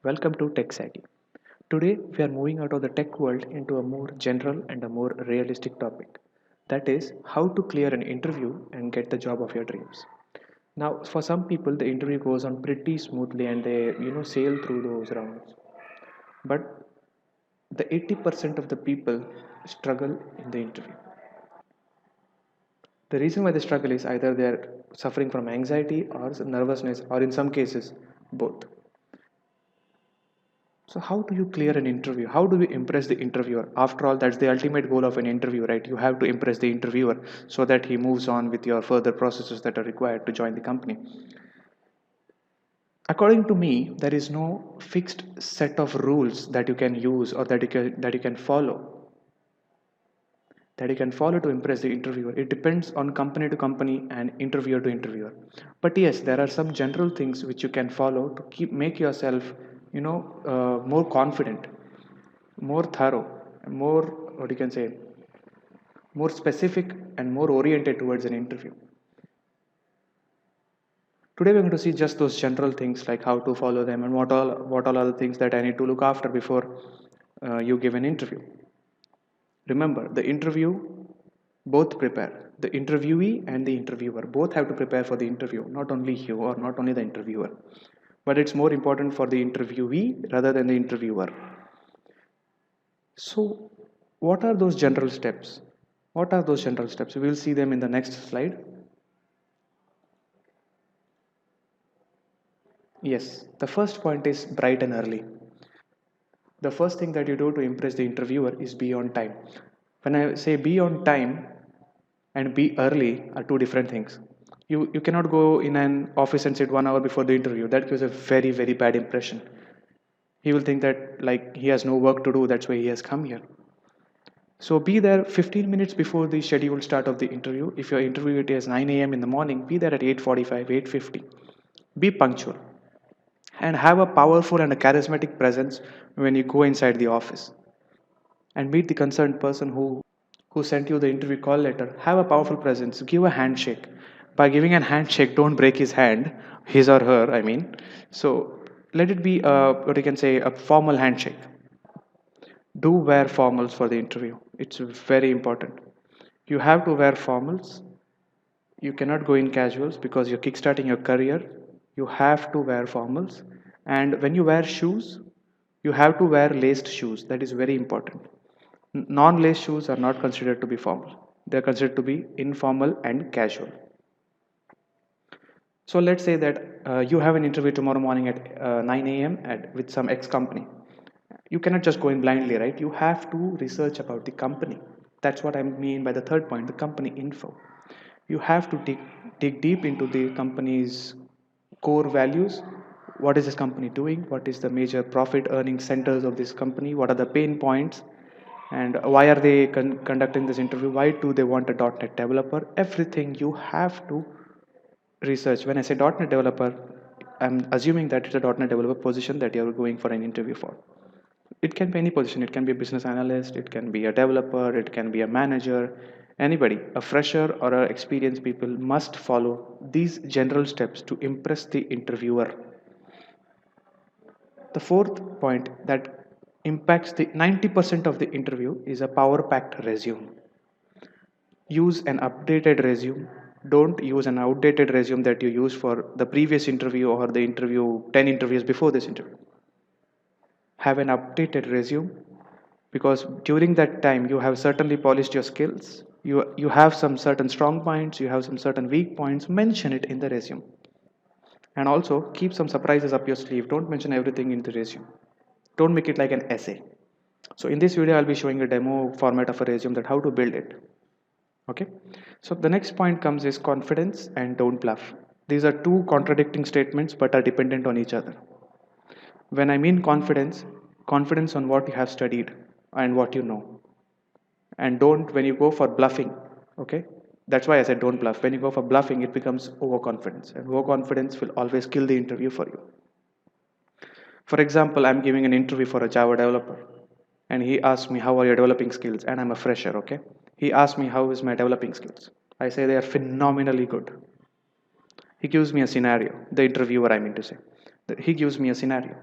Welcome to Tech Savvy. Today we are moving out of the tech world into a more general and a more realistic topic. That is how to clear an interview and get the job of your dreams. Now, for some people, the interview goes on pretty smoothly and they sail through those rounds. But the 80% of the people struggle in the interview. The reason why they struggle is either they're suffering from anxiety or nervousness, or in some cases, both. So, how do you clear an interview? How do we impress the interviewer? After all, that's the ultimate goal of an interview, right? You have to impress the interviewer so that he moves on with your further processes that are required to join the company. According to me, there is no fixed set of rules that you can use or that you can follow to impress the interviewer. It depends on company to company and interviewer to interviewer. But yes, there are some general things which you can follow to make yourself, more confident, more thorough, more what you can say, more specific and more oriented towards an interview. Today we're going to see just those general things like how to follow them and what all are the things that I need to look after before you give an interview. Remember, the interview both prepare. The interviewee and the interviewer both have to prepare for the interview, not only you or not only the interviewer. But it's more important for the interviewee rather than the interviewer. So, what are those general steps? What are those general steps? We'll see them in the next slide. Yes, the first point is bright and early. The first thing that you do to impress the interviewer is be on time. When I say be on time and be early are two different things. You cannot go in an office and sit 1 hour before the interview. That gives a very, very bad impression. He will think that like he has no work to do, that's why he has come here. So be there 15 minutes before the scheduled start of the interview. If your interview is 9 a.m. in the morning, be there at 8:45, 8:50. Be punctual and have a powerful and a charismatic presence when you go inside the office and meet the concerned person who sent you the interview call letter. Have a powerful presence. Give a handshake. By giving a handshake, don't break his hand, his or her, I mean. So let it be what you can say, a formal handshake. Do wear formals for the interview. It's very important. You have to wear formals. You cannot go in casuals because you're kickstarting your career. You have to wear formals. And when you wear shoes, you have to wear laced shoes. That is very important. Non-laced shoes are not considered to be formal. They are considered to be informal and casual. So let's say that you have an interview tomorrow morning at 9 a.m. With some X company. You cannot just go in blindly, right? You have to research about the company. That's what I mean by the third point, the company info. You have to dig deep into the company's core values. What is this company doing? What is the major profit earning centers of this company? What are the pain points? And why are they conducting this interview? Why do they want a .NET developer? Everything you have to research. When I say .NET developer, I'm assuming that it's a .NET developer position that you're going for an interview for. It can be any position. It can be a business analyst, it can be a developer, it can be a manager. Anybody, a fresher or a experienced people must follow these general steps to impress the interviewer. The fourth point that impacts the 90% of the interview is a power packed resume. Use an updated resume. Don't use an outdated resume that you used for the previous interview or the interview 10 interviews before this interview. Have an updated resume because during that time you have certainly polished your skills. You have some certain strong points, you have some certain weak points. Mention it in the resume. And also keep some surprises up your sleeve. Don't mention everything in the resume. Don't make it like an essay. So in this video, I'll be showing a demo format of a resume that how to build it. Okay. So the next point comes is confidence and don't bluff. These are two contradicting statements but are dependent on each other. When I mean confidence, confidence on what you have studied and what you know. And don't when you go for bluffing, okay? That's why I said don't bluff. When you go for bluffing, it becomes overconfidence. And overconfidence will always kill the interview for you. For example, I'm giving an interview for a Java developer. And he asked me, how are your developing skills? And I'm a fresher, okay? He asked me, how is my developing skills? I say they are phenomenally good. He gives me a scenario, the interviewer, I mean to say. He gives me a scenario.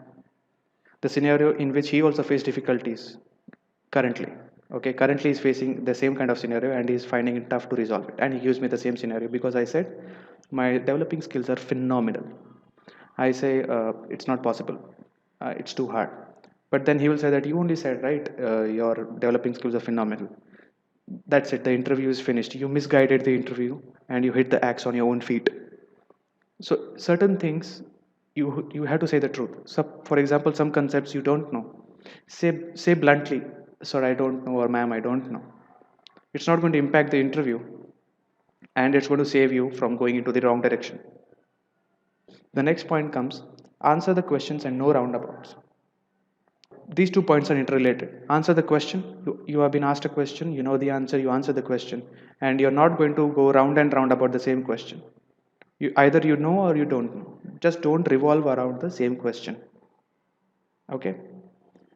the scenario in which he also faced difficulties currently. Okay, currently he's facing the same kind of scenario and he's finding it tough to resolve it. And he gives me the same scenario because I said my developing skills are phenomenal. I say it's not possible. It's too hard. But then he will say that you only said right. Your developing skills are phenomenal. That's it. The interview is finished. You misguided the interview and you hit the axe on your own feet. So certain things you have to say the truth. So for example, some concepts you don't know. Say bluntly, sir, I don't know, or ma'am, I don't know. It's not going to impact the interview, and it's going to save you from going into the wrong direction. The next point comes answer the questions and no roundabouts. These 2 points are interrelated. Answer the question, you have been asked a question, you know the answer, you answer the question, and you're not going to go round and round about the same question. Either you know or you don't know. Just don't revolve around the same question. Okay?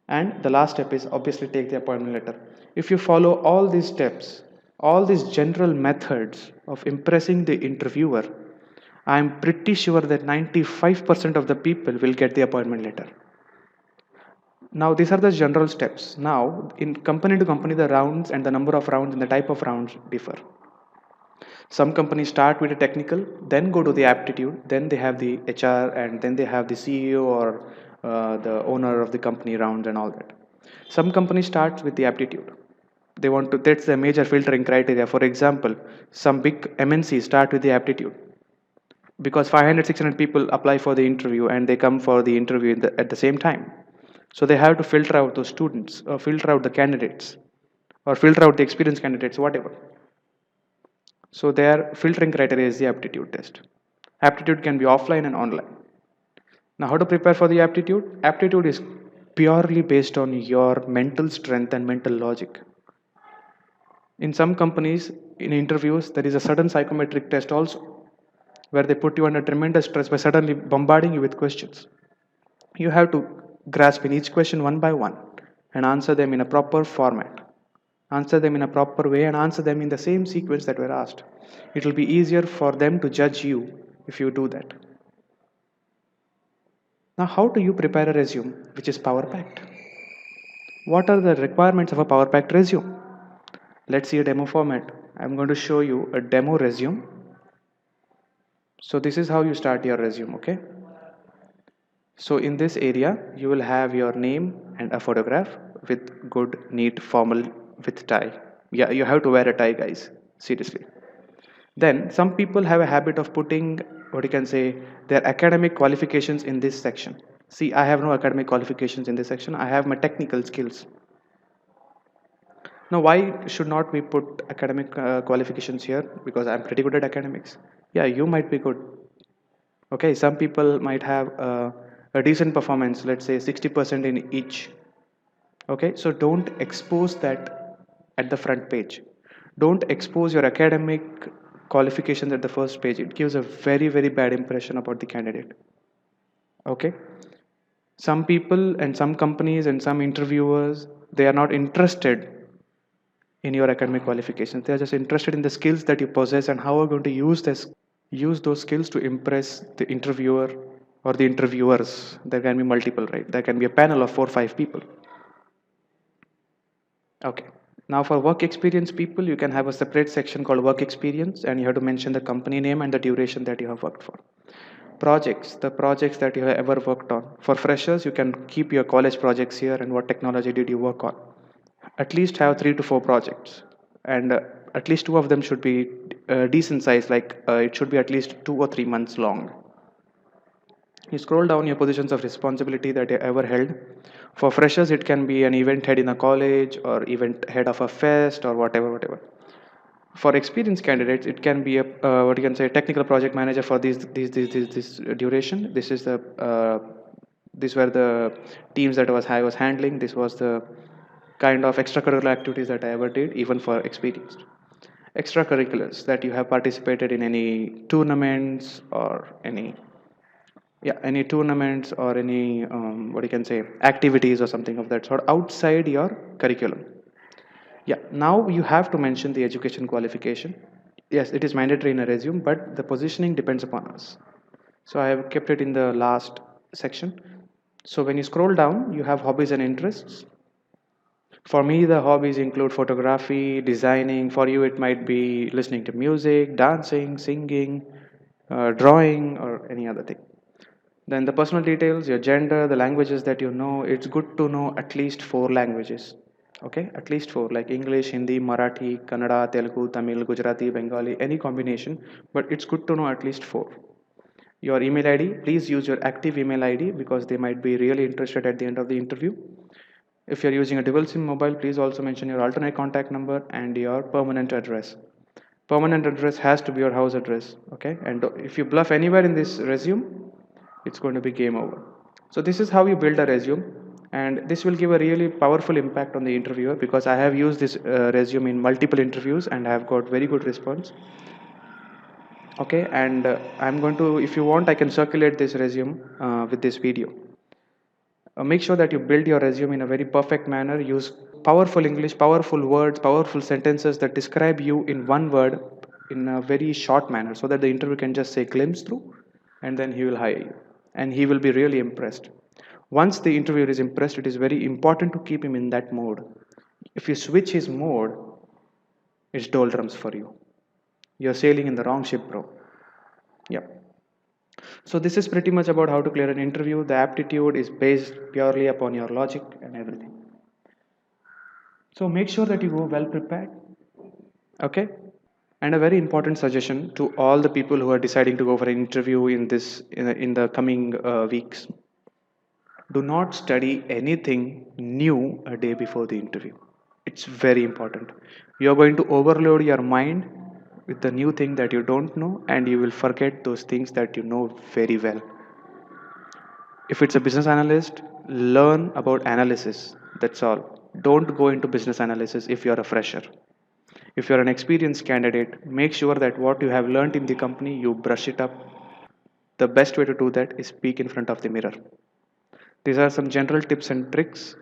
And the last step is obviously take the appointment letter. If you follow all these steps, all these general methods of impressing the interviewer, I'm pretty sure that 95% of the people will get the appointment letter. Now, these are the general steps. Now, in company to company, the rounds and the number of rounds and the type of rounds differ. Some companies start with a technical, then go to the aptitude, then they have the HR, and then they have the CEO or the owner of the company rounds and all that. Some companies start with the aptitude. They want to, that's the major filtering criteria. For example, some big MNCs start with the aptitude because 500, 600 people apply for the interview and they come for the interview at the same time. So they have to filter out those students or filter out the candidates or filter out the experienced candidates, whatever. So their filtering criteria is the aptitude test. Aptitude can be offline and online. Now, how to prepare for the aptitude? Aptitude is purely based on your mental strength and mental logic. In some companies, in interviews, there is a sudden psychometric test also, where they put you under tremendous stress by suddenly bombarding you with questions. You have to grasp in each question one by one and answer them in a proper format. Answer them in a proper way and answer them in the same sequence that were asked. It will be easier for them to judge you if you do that. Now, how do you prepare a resume which is power packed? What are the requirements of a power packed resume? Let's see a demo format. I'm going to show you a demo resume. So this is how you start your resume, okay? So in this area, you will have your name and a photograph with good, neat, formal with tie. Yeah, you have to wear a tie, guys. Seriously. Then some people have a habit of putting what you can say their academic qualifications in this section. See, I have no academic qualifications in this section. I have my technical skills. Now, why should not we put academic qualifications here? Because I'm pretty good at academics. Yeah, you might be good. Okay, some people might have a decent performance, let's say 60% in each. Okay, so don't expose that at the front page. Don't expose your academic qualifications at the first page. It gives a very, very bad impression about the candidate. Okay, some people and some companies and some interviewers, they are not interested in your academic qualifications. They are just interested in the skills that you possess and how you're going to use those skills to impress the interviewer or the interviewers. There can be multiple, right? There can be a panel of 4 or 5 people. Okay. Now for work experience people, you can have a separate section called work experience and you have to mention the company name and the duration that you have worked for. Projects, the projects that you have ever worked on. For freshers, you can keep your college projects here and what technology did you work on. At least have 3 to 4 projects and at least 2 of them should be decent size, like it should be at least 2 or 3 months long. You scroll down your positions of responsibility that you ever held. For freshers, it can be an event head in a college or event head of a fest or whatever. For experienced candidates, it can be a what you can say technical project manager for this duration. This is the these were the teams that I was handling. This was the kind of extracurricular activities that I ever did, even for experienced. Extracurriculars that you have participated in any tournaments or any tournaments or any what you can say activities or something of that sort outside your curriculum. Yeah, now you have to mention the education qualification. Yes, it is mandatory in a resume, but the positioning depends upon us. So I have kept it in the last section. So when you scroll down, you have hobbies and interests. For me, the hobbies include photography, designing. For you, it might be listening to music, dancing, singing, drawing, or any other thing. Then the personal details, your gender, the languages that you know. It's good to know at least four languages. Okay, at least four, like English, Hindi, Marathi, Kannada, Telugu, Tamil, Gujarati, Bengali, any combination. But it's good to know at least four. Your email ID, please use your active email ID because they might be really interested at the end of the interview. If you're using a dual SIM mobile, please also mention your alternate contact number and your permanent address. Permanent address has to be your house address, okay? And if you bluff anywhere in this resume, it's going to be game over. So this is how you build a resume, and this will give a really powerful impact on the interviewer because I have used this resume in multiple interviews and I have got very good response. Okay, and I'm going to, if you want, I can circulate this resume with this video. Make sure that you build your resume in a very perfect manner. Use powerful English, powerful words, powerful sentences that describe you in one word in a very short manner so that the interviewer can just say glimpse through and then he will hire you and he will be really impressed. Once the interviewer is impressed, it is very important to keep him in that mode. If you switch his mode, it's doldrums for you. You're sailing in the wrong ship, bro. Yeah. So this is pretty much about how to clear an interview. The aptitude is based purely upon your logic and everything. So make sure that you go well prepared. Okay. And a very important suggestion to all the people who are deciding to go for an interview in the coming weeks. Do not study anything new a day before the interview. It's very important. You're going to overload your mind with the new thing that you don't know, and you will forget those things that you know very well. If it's a business analyst, learn about analysis. That's all. Don't go into business analysis if you're a fresher. If you're an experienced candidate, make sure that what you have learned in the company, you brush it up. The best way to do that is speak in front of the mirror. These are some general tips and tricks.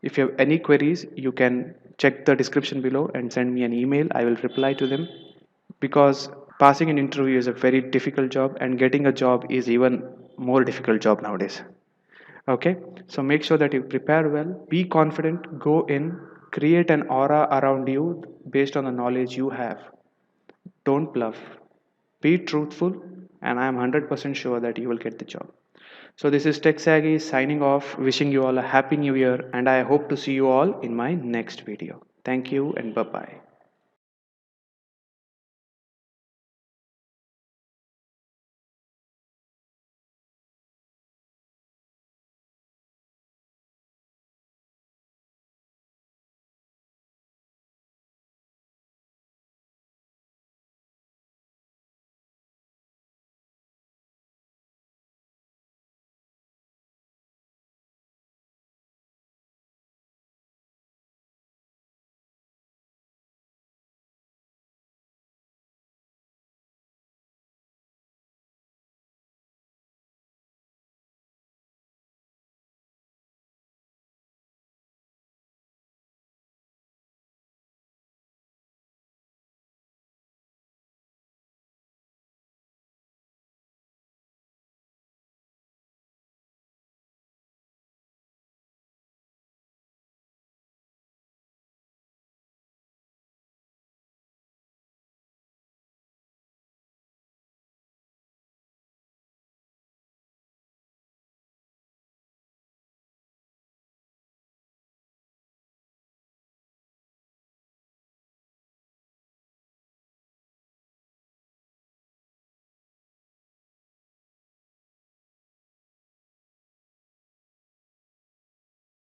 If you have any queries, you can check the description below and send me an email. I will reply to them because passing an interview is a very difficult job and getting a job is even more difficult job nowadays. Okay, so make sure that you prepare well, be confident, go in, create an aura around you based on the knowledge you have. Don't bluff, be truthful, and I am 100% sure that you will get the job. So this is TechSaggy signing off, wishing you all a happy new year, and I hope to see you all in my next video. Thank you and bye bye.